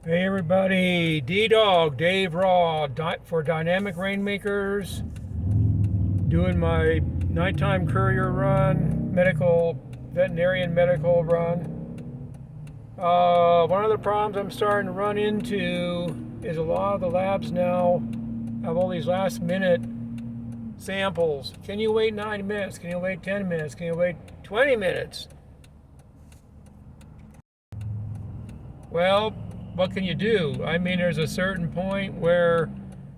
Hey everybody, D-Dog, Dave Raw for Dynamic Rainmakers, doing my nighttime courier run, veterinarian medical run. One of the problems I'm starting to run into is a lot of the labs now have all these last minute samples. Can you wait 9 minutes? Can you wait 10 minutes? Can you wait 20 minutes? Well, what can you do? I mean, there's a certain point where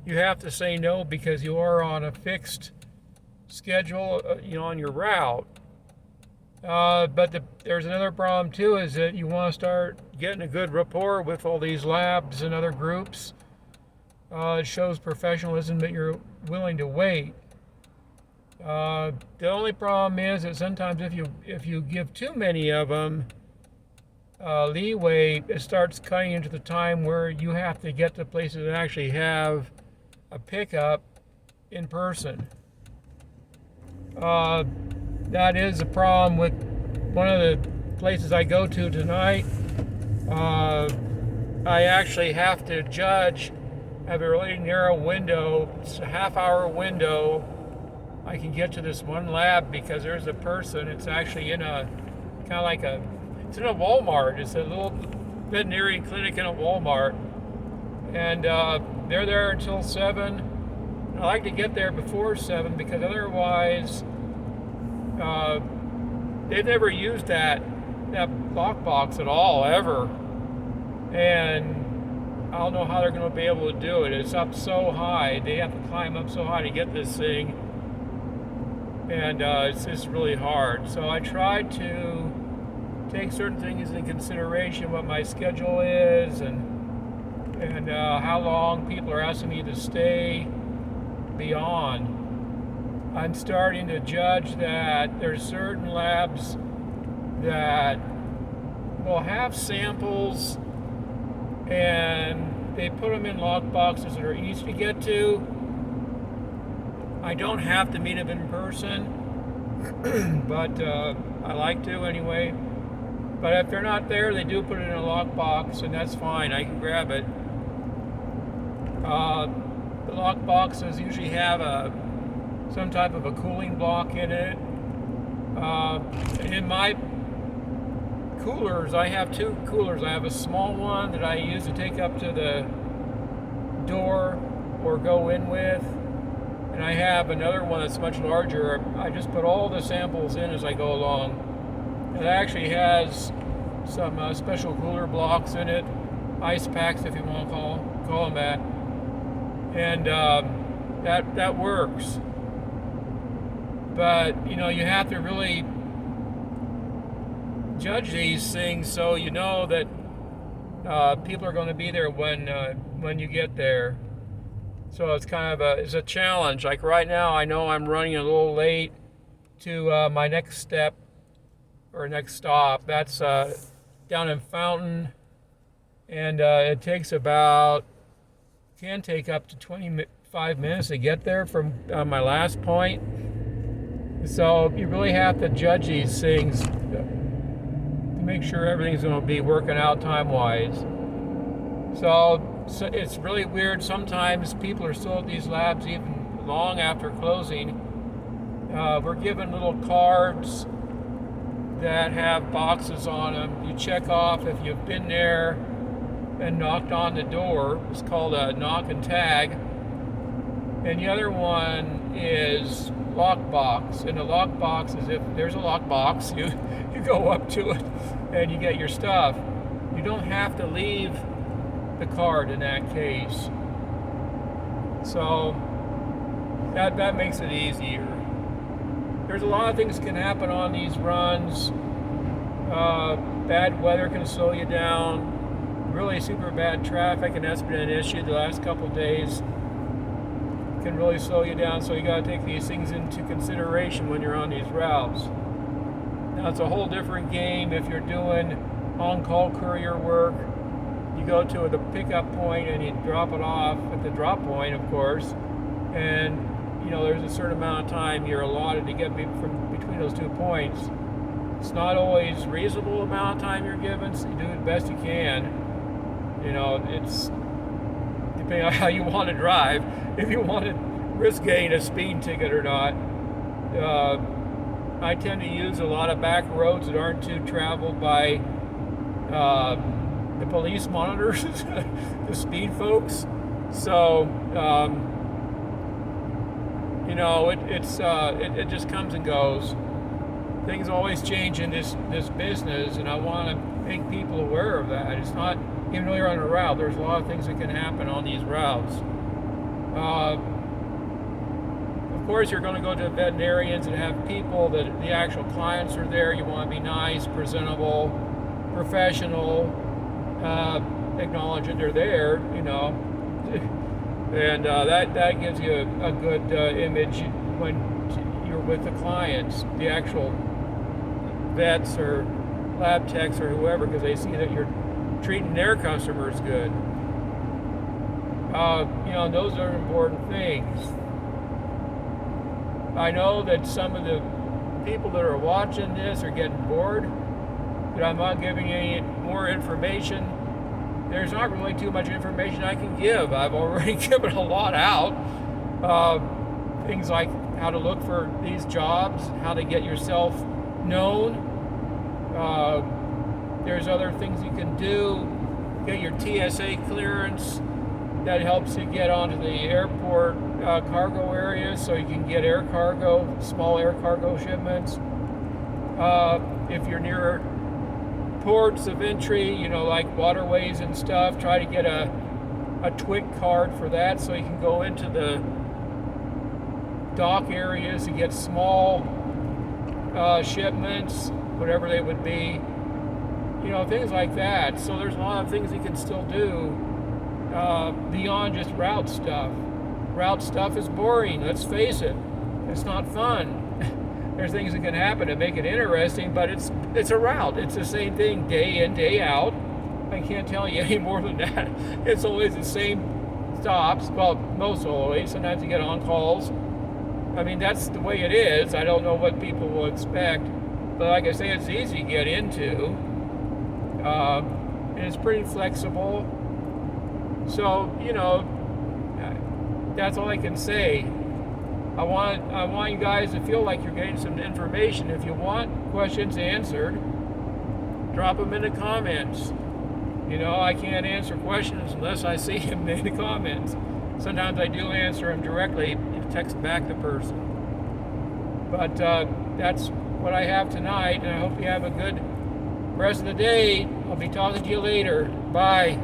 you have to say no because you are on a fixed schedule, on your route. But there's another problem too, is that you want to start getting a good rapport with all these labs and other groups. It shows professionalism that you're willing to wait. The only problem is that sometimes if you give too many of them leeway, it starts cutting into the time where you have to get to places that actually have a pickup in person. That is a problem with one of the places I go to tonight. I actually have to judge. I have a really narrow window. It's a half-hour window. I can get to this one lab because there's a person. It's actually in a kind of like it's in a Walmart. It's a little veterinary clinic in a Walmart, and they're there until 7. I like to get there before 7 because otherwise, they've never used that lockbox at all ever, and I don't know how they're going to be able to do it. It's up so high; they have to climb up so high to get this thing, and it's just really hard. So I tried to take certain things into consideration, what my schedule is, and how long people are asking me to stay beyond. I'm starting to judge that there's certain labs that will have samples and they put them in lock boxes that are easy to get to. I don't have to meet them in person, but I like to anyway. But if they're not there, they do put it in a lockbox, and that's fine. I can grab it. The lockboxes usually have some type of a cooling block in it. In my coolers, I have 2 coolers. I have a small one that I use to take up to the door or go in with, and I have another one that's much larger. I just put all the samples in as I go along. It actually has some special cooler blocks in it, ice packs if you want to call them that, and that works. But you have to really judge these things so you know that people are going to be there when you get there. So it's kind of it's a challenge. Like right now, I know I'm running a little late to my next step. Or next stop. That's down in Fountain, and it can take up to 25 minutes to get there from my last point. So you really have to judge these things to make sure everything's going to be working out time-wise. So it's really weird. Sometimes people are still at these labs even long after closing. We're given little cards that have boxes on them. You check off if you've been there and knocked on the door. It's called a knock and tag. And the other one is lockbox. And the lockbox is if there's a lockbox, you go up to it and you get your stuff. You don't have to leave the card in that case. So that makes it easier. There's a lot of things that can happen on these runs. Bad weather can slow you down. Really super bad traffic, and that's been an issue the last couple of days. Can really slow you down, so you got to take these things into consideration when you're on these routes. Now it's a whole different game if you're doing on-call courier work. You go to the pickup point and you drop it off at the drop point, of course, and there's a certain amount of time you're allotted to get from between those 2 points. It's not always reasonable amount of time you're given, so you do the best you can. You know, it's depending on how you want to drive. If you want to risk getting a speeding ticket or not. I tend to use a lot of back roads that aren't too traveled by the police monitors, the speed folks. So, you know, it just comes and goes. Things always change in this business, and I want to make people aware of that. It's not, even though you're on a route, there's a lot of things that can happen on these routes. Of course, you're going to go to veterinarians and have people that the actual clients are there. You want to be nice, presentable, professional, acknowledge that they're there, you know, and that gives you a good image when you're with the clients, the actual vets or lab techs or whoever, because they see that you're treating their customers good. You know, those are important things. I know that some of the people that are watching this are getting bored, that I'm not giving any more information. There's not really too much information I can give. I've already given a lot out. Things like how to look for these jobs, how to get yourself known. There's other things you can do. Get your TSA clearance. That helps you get onto the airport cargo area, so you can get air cargo, small air cargo shipments. If you're near ports of entry, you know, like waterways and stuff, try to get a TWIC card for that, so you can go into the dock areas and get small shipments, whatever they would be. You know, things like that. So there's a lot of things you can still do beyond just route stuff. Route stuff is boring, let's face it. It's not fun. There's things that can happen to make it interesting, but it's a route. It's the same thing day in, day out. I can't tell you any more than that. It's always the same stops. Well, most always. Sometimes you get on calls. I mean, that's the way it is. I don't know what people will expect. But like I say, it's easy to get into. And it's pretty flexible. So, you know, that's all I can say. I want you guys to feel like you're getting some information. If you want questions answered, drop them in the comments. You know, I can't answer questions unless I see them in the comments. Sometimes I do answer them directly, text back the person. But that's what I have tonight, and I hope you have a good rest of the day. I'll be talking to you later. Bye.